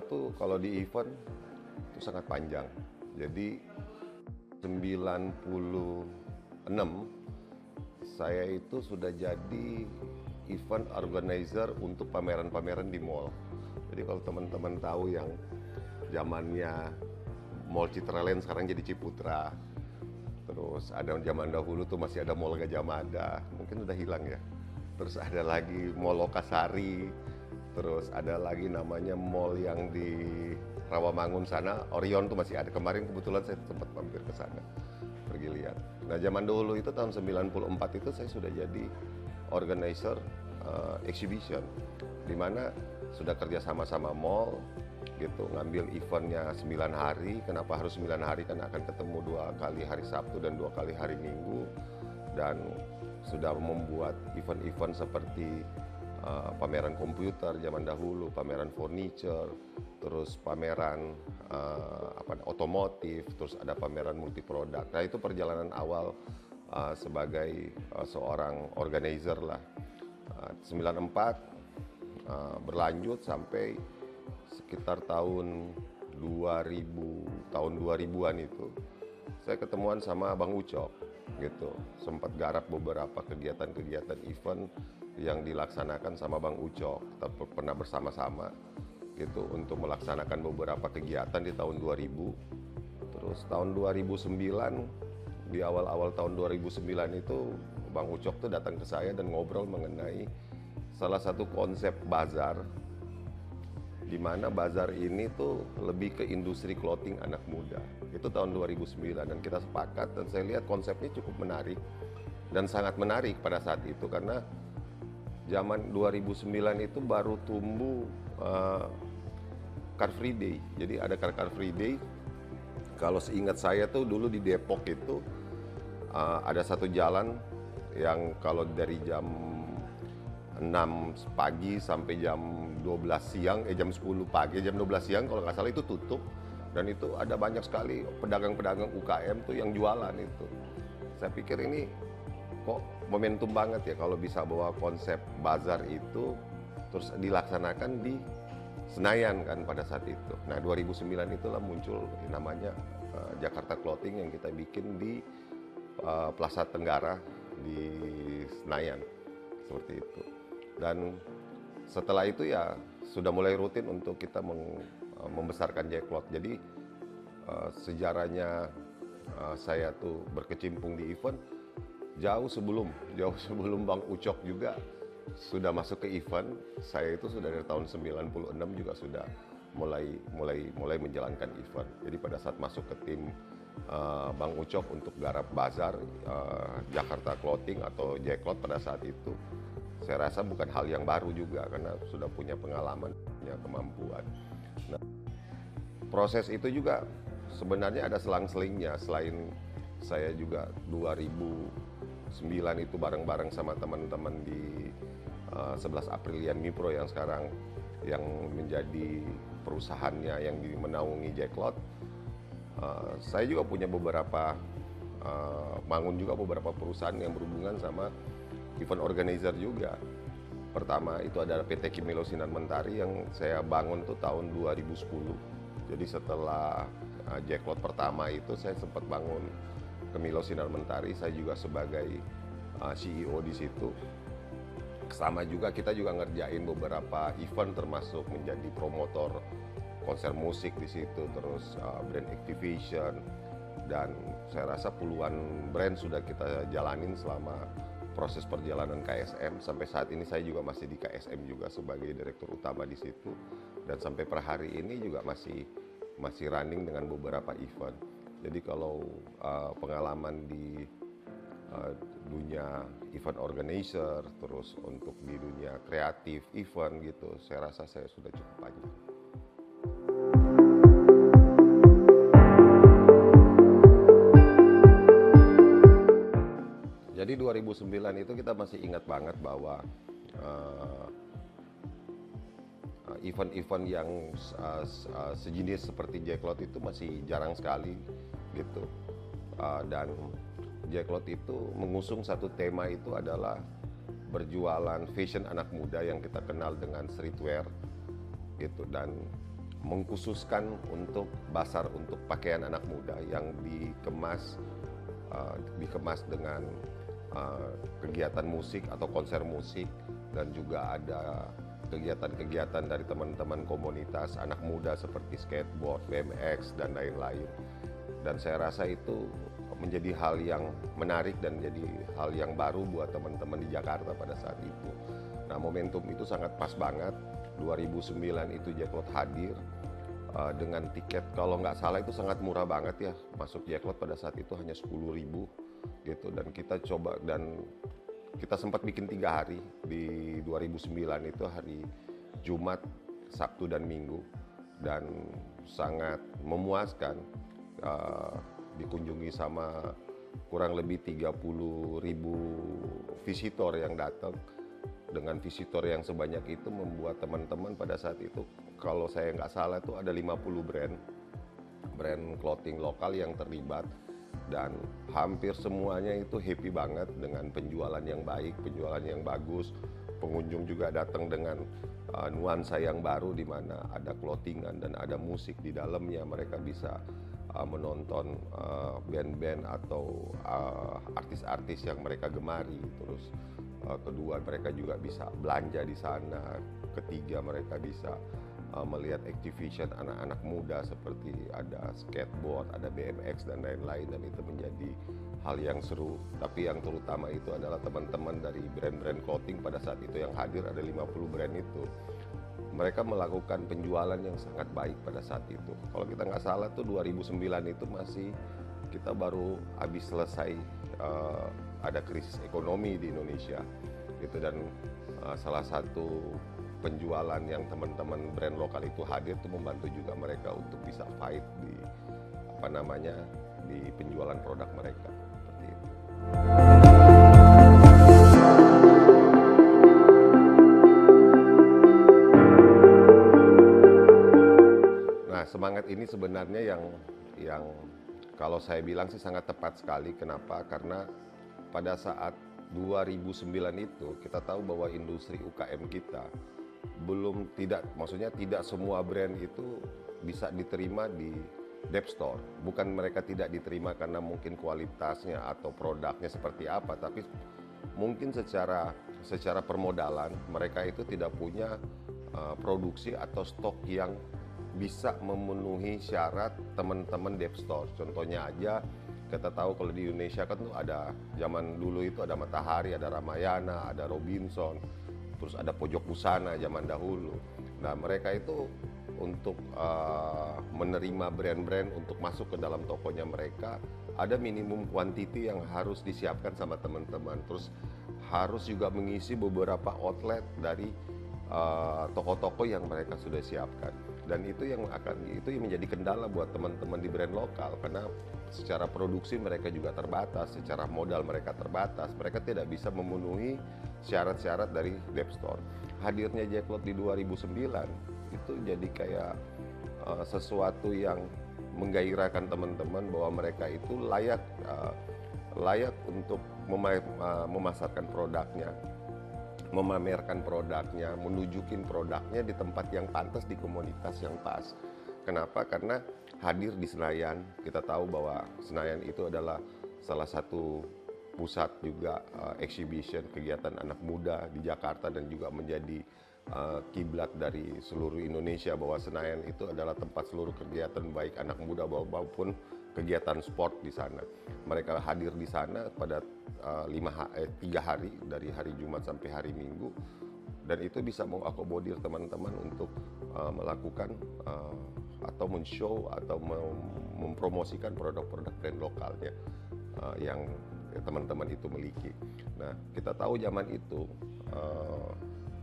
tuh kalau di event itu sangat panjang. Jadi 96 saya itu sudah jadi event organizer untuk pameran-pameran di mall. Jadi kalau teman-teman tahu yang zamannya Mall Citraland sekarang jadi Ciputra. Terus ada zaman dahulu tuh masih ada Mall Gajah Mada, mungkin udah hilang ya. Terus ada lagi Mall Lokasari, terus ada lagi namanya mall yang di Rawamangun sana, Orion tuh masih ada. Kemarin kebetulan saya sempat mampir ke sana, pergi lihat. Nah zaman dulu itu tahun 94 itu saya sudah jadi organizer exhibition, di mana sudah kerja sama mall gitu, ngambil eventnya 9 hari. Kenapa harus 9 hari? Karena akan ketemu 2 kali hari Sabtu dan 2 kali hari Minggu, dan sudah membuat event-event seperti pameran komputer zaman dahulu, pameran furniture, terus pameran otomotif, terus ada pameran multiproduk. Nah itu perjalanan awal sebagai seorang organizer lah. 94 berlanjut sampai sekitar tahun 2000-an itu saya ketemuan sama Bang Ucok gitu. Sempat garap beberapa kegiatan-kegiatan event yang dilaksanakan sama Bang Ucok. Kita pernah bersama-sama gitu untuk melaksanakan beberapa kegiatan di tahun 2000. Terus tahun 2009, di awal-awal tahun 2009 itu Bang Ucok tuh datang ke saya dan ngobrol mengenai salah satu konsep bazar, di mana bazar ini tuh lebih ke industri clothing anak muda. Itu tahun 2009 dan kita sepakat, dan saya lihat konsepnya cukup menarik dan sangat menarik pada saat itu karena zaman 2009 itu baru tumbuh Car Free Day. Jadi ada Car Free Day. Kalau seingat saya tuh dulu di Depok itu ada satu jalan yang kalau dari jam 6 pagi sampai jam 12 siang, jam 10 pagi, jam 12 siang kalau nggak salah itu tutup. Dan itu ada banyak sekali pedagang-pedagang UKM tuh yang jualan itu. Saya pikir ini kok momentum banget ya kalau bisa bawa konsep bazar itu terus dilaksanakan di Senayan kan pada saat itu. Nah 2009 itulah muncul namanya Jakarta Clothing yang kita bikin di Plaza Tenggara di Senayan, seperti itu. Dan setelah itu ya sudah mulai rutin untuk kita membesarkan Jacklot. Jadi sejarahnya saya tuh berkecimpung di event jauh sebelum Bang Ucok juga sudah masuk ke event. Saya itu sudah dari tahun 96 juga sudah mulai menjalankan event. Jadi pada saat masuk ke tim Bang Ucok untuk garap bazar Jakarta Clothing atau Jacklot pada saat itu, saya rasa bukan hal yang baru juga karena sudah punya pengalaman, punya kemampuan. Nah, proses itu juga sebenarnya ada selang-selingnya. Selain saya juga 2009 itu bareng-bareng sama teman-teman di 11 Aprilian Mipro yang sekarang yang menjadi perusahaannya yang menaungi Jacklot. Saya juga punya beberapa bangun juga beberapa perusahaan yang berhubungan sama event organizer juga. Pertama itu adalah PT Kimilo Sinar Mentari yang saya bangun tuh tahun 2010. Jadi setelah Jacklot pertama itu saya sempat bangun Kimilo Sinar Mentari. Saya juga sebagai CEO di situ. Sama juga kita juga ngerjain beberapa event termasuk menjadi promotor konser musik di situ, terus brand activation, dan saya rasa puluhan brand sudah kita jalanin selama proses perjalanan KSM. Sampai saat ini saya juga masih di KSM juga sebagai direktur utama di situ, dan sampai per hari ini juga masih running dengan beberapa event. Jadi kalau pengalaman di dunia event organizer, terus untuk di dunia kreatif event gitu, saya rasa saya sudah cukup panjang. Jadi 2009 itu kita masih ingat banget bahwa event-event yang sejenis seperti Jacklot itu masih jarang sekali gitu. Dan Jacklot itu mengusung satu tema itu adalah berjualan fashion anak muda yang kita kenal dengan streetwear gitu. Dan mengkhususkan untuk pasar untuk pakaian anak muda yang dikemas dengan kegiatan musik atau konser musik, dan juga ada kegiatan-kegiatan dari teman-teman komunitas anak muda seperti skateboard, BMX, dan lain-lain. Dan saya rasa itu menjadi hal yang menarik dan jadi hal yang baru buat teman-teman di Jakarta pada saat itu. Nah, momentum itu sangat pas banget. 2009 itu Jacklot hadir dengan tiket kalau nggak salah itu sangat murah banget ya. Masuk Jacklot pada saat itu hanya 10.000 gitu, dan kita coba, dan kita sempat bikin 3 hari di 2009 itu, hari Jumat, Sabtu, dan Minggu, dan sangat memuaskan. Dikunjungi sama kurang lebih 30.000 visitor yang datang. Dengan visitor yang sebanyak itu membuat teman-teman pada saat itu, kalau saya nggak salah itu ada 50 brand clothing lokal yang terlibat, dan hampir semuanya itu happy banget dengan penjualan yang baik, penjualan yang bagus. Pengunjung juga datang dengan nuansa yang baru, di mana ada clothingan dan ada musik di dalamnya. Mereka bisa menonton band-band atau artis-artis yang mereka gemari. Terus kedua, mereka juga bisa belanja di sana. Ketiga, mereka bisa melihat activation anak-anak muda seperti ada skateboard, ada BMX, dan lain-lain, dan itu menjadi hal yang seru. Tapi yang terutama itu adalah teman-teman dari brand-brand clothing pada saat itu yang hadir, ada 50 brand itu. Mereka melakukan penjualan yang sangat baik pada saat itu. Kalau kita nggak salah tuh 2009 itu masih kita baru habis selesai ada krisis ekonomi di Indonesia gitu, dan salah satu penjualan yang teman-teman brand lokal itu hadir itu membantu juga mereka untuk bisa fight di di penjualan produk mereka seperti itu. Nah, semangat ini sebenarnya yang kalau saya bilang sih sangat tepat sekali. Kenapa? Karena pada saat 2009 itu kita tahu bahwa industri UKM kita maksudnya tidak semua brand itu bisa diterima di Dep Store. Bukan mereka tidak diterima karena mungkin kualitasnya atau produknya seperti apa, tapi mungkin secara permodalan mereka itu tidak punya produksi atau stok yang bisa memenuhi syarat teman-teman Dep Store. Contohnya aja, kita tahu kalau di Indonesia kan tuh ada, zaman dulu itu ada Matahari, ada Ramayana, ada Robinson, terus ada Pojok Busana zaman dahulu. Nah, mereka itu untuk menerima brand-brand untuk masuk ke dalam tokonya mereka, ada minimum quantity yang harus disiapkan sama teman-teman. Terus harus juga mengisi beberapa outlet dari toko-toko yang mereka sudah siapkan. Dan itu yang menjadi kendala buat teman-teman di brand lokal, karena secara produksi mereka juga terbatas, secara modal mereka terbatas, mereka tidak bisa memenuhi syarat-syarat dari Dep Store. Hadirnya Jacklot di 2009 itu jadi kayak sesuatu yang menggairahkan teman-teman bahwa mereka itu layak untuk memasarkan produknya, memamerkan produknya, menunjukin produknya di tempat yang pantas, di komunitas yang pas. Kenapa? Karena hadir di Senayan. Kita tahu bahwa Senayan itu adalah salah satu pusat juga exhibition kegiatan anak muda di Jakarta, dan juga menjadi kiblat dari seluruh Indonesia, bahwa Senayan itu adalah tempat seluruh kegiatan baik anak muda maupun kegiatan sport di sana. Mereka hadir di sana pada 3 hari, dari hari Jumat sampai hari Minggu, dan itu bisa mengakomodir teman-teman untuk melakukan atau men-show atau mempromosikan produk-produk brand lokalnya yang teman-teman itu miliki. Nah, kita tahu zaman itu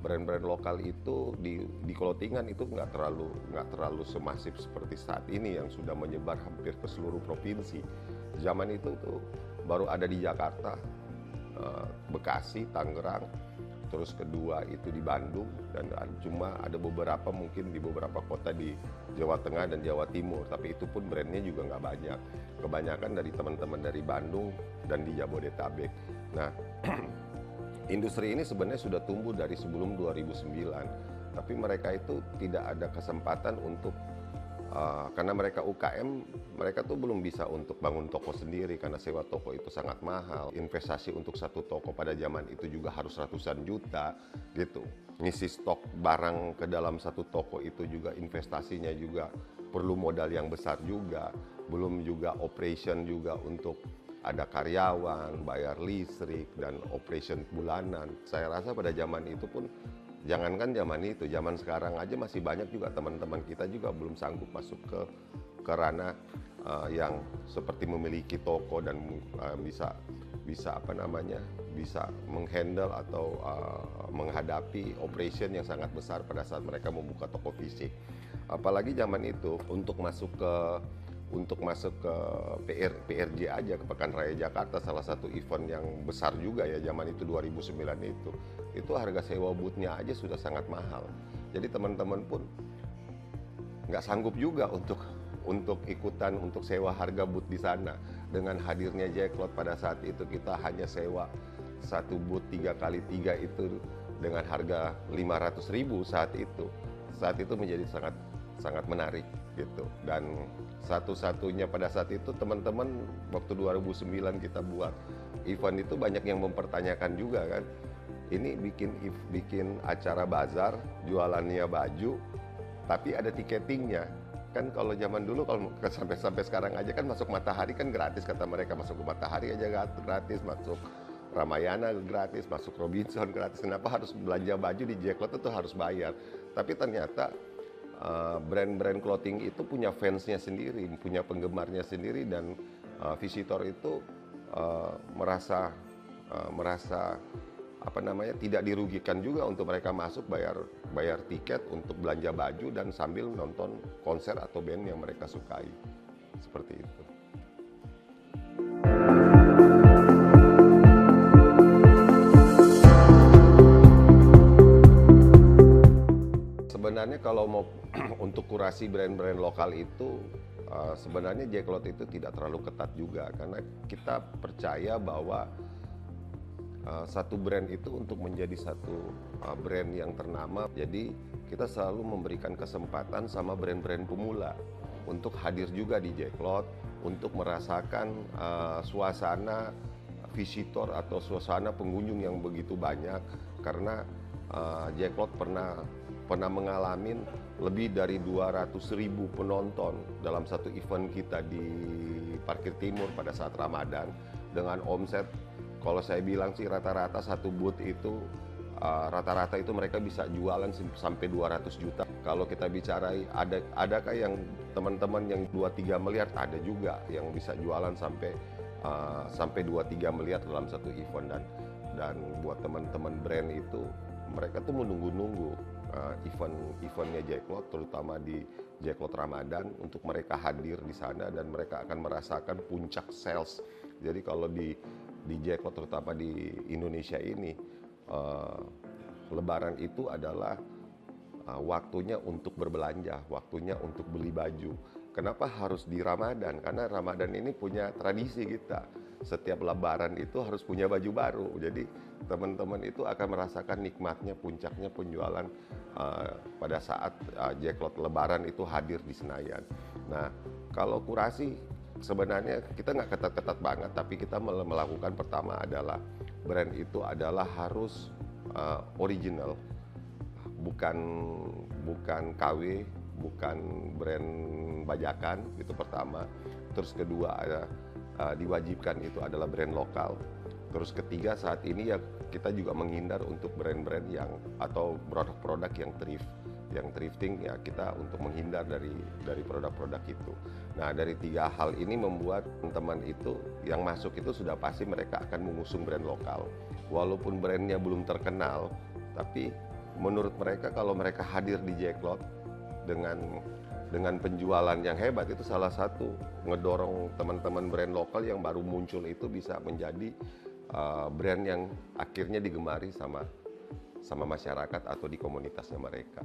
brand-brand lokal itu di clothingan itu nggak terlalu semasif seperti saat ini yang sudah menyebar hampir ke seluruh provinsi. Zaman itu tuh baru ada di Jakarta, Bekasi, Tangerang, terus kedua itu di Bandung, dan cuma ada beberapa mungkin di beberapa kota di Jawa Tengah dan Jawa Timur, tapi itu pun brandnya juga nggak banyak. Kebanyakan dari teman-teman dari Bandung dan di Jabodetabek. Nah, industri ini sebenarnya sudah tumbuh dari sebelum 2009. tapi mereka itu tidak ada kesempatan untuk karena mereka UKM, mereka tuh belum bisa untuk bangun toko sendiri karena sewa toko itu sangat mahal. Investasi untuk satu toko pada zaman itu juga harus ratusan juta gitu. Ngisi stok barang ke dalam satu toko itu juga investasinya juga perlu modal yang besar juga. Belum juga operation juga untuk ada karyawan, bayar listrik, dan operation bulanan. Saya rasa pada zaman itu pun, jangankan zaman itu, zaman sekarang aja masih banyak juga teman-teman kita juga belum sanggup masuk ke ranah yang seperti memiliki toko dan bisa apa namanya, bisa menghandle atau menghadapi operation yang sangat besar pada saat mereka membuka toko fisik. Apalagi zaman itu untuk masuk ke PRJ aja, ke Pekan Raya Jakarta, salah satu event yang besar juga ya zaman itu 2009 itu harga sewa booth-nya aja sudah sangat mahal. Jadi teman-teman pun nggak sanggup juga untuk ikutan untuk sewa harga booth di sana. Dengan hadirnya Jacklot pada saat itu kita hanya sewa satu booth 3x3 itu dengan harga 500.000 saat itu menjadi sangat menarik gitu. Dan satu-satunya pada saat itu teman-teman waktu 2009 kita buat event itu banyak yang mempertanyakan juga kan, ini bikin acara bazar, jualannya baju tapi ada tiketingnya kan. Kalau zaman dulu kalau sampai sekarang aja kan masuk Matahari kan gratis kata mereka, masuk ke Matahari aja gratis, masuk Ramayana gratis, masuk Robinson gratis. Kenapa harus belanja baju di Jacklot itu harus bayar? Tapi ternyata brand-brand clothing itu punya fansnya sendiri, punya penggemarnya sendiri, dan visitor itu merasa apa namanya, tidak dirugikan juga untuk mereka masuk bayar tiket untuk belanja baju dan sambil nonton konser atau band yang mereka sukai, seperti itu. Sebenarnya kalau mau untuk kurasi brand-brand lokal itu sebenarnya Jacklot itu tidak terlalu ketat juga, karena kita percaya bahwa satu brand itu untuk menjadi satu brand yang ternama, jadi kita selalu memberikan kesempatan sama brand-brand pemula untuk hadir juga di Jacklot, untuk merasakan suasana visitor atau suasana pengunjung yang begitu banyak, karena Jacklot pernah mengalami lebih dari 200.000 penonton dalam satu event kita di Parkir Timur pada saat Ramadan, dengan omset kalau saya bilang sih rata-rata satu booth itu rata-rata itu mereka bisa jualan sampai 200 juta. Kalau kita bicarai adakah yang teman-teman yang 2-3 miliar, ada juga yang bisa jualan sampai 2-3 miliar dalam satu event. Dan buat teman-teman brand itu, mereka tuh menunggu-nunggu eventnya Jacklot, terutama di Jacklot Ramadan, untuk mereka hadir di sana dan mereka akan merasakan puncak sales. Jadi kalau di Jacklot, terutama di Indonesia ini, Lebaran itu adalah waktunya untuk berbelanja, waktunya untuk beli baju. Kenapa harus di Ramadan? Karena Ramadan ini punya tradisi kita. Setiap Lebaran itu harus punya baju baru. Jadi teman-teman itu akan merasakan nikmatnya, puncaknya penjualan pada saat Jacklot Lebaran itu hadir di Senayan. Nah, kalau kurasi sebenarnya kita nggak ketat-ketat banget, tapi kita melakukan pertama adalah brand itu adalah harus original, bukan KW, bukan brand bajakan, itu pertama. Terus kedua diwajibkan itu adalah brand lokal. Terus ketiga, saat ini ya kita juga menghindar untuk brand-brand yang atau produk-produk yang thrifting, ya kita untuk menghindar dari produk-produk itu. Nah, dari tiga hal ini membuat teman-teman itu yang masuk itu sudah pasti mereka akan mengusung brand lokal. Walaupun brandnya belum terkenal, tapi menurut mereka kalau mereka hadir di Jacklot dengan penjualan yang hebat, itu salah satu ngedorong teman-teman brand lokal yang baru muncul itu bisa menjadi brand yang akhirnya digemari sama masyarakat atau di komunitasnya mereka.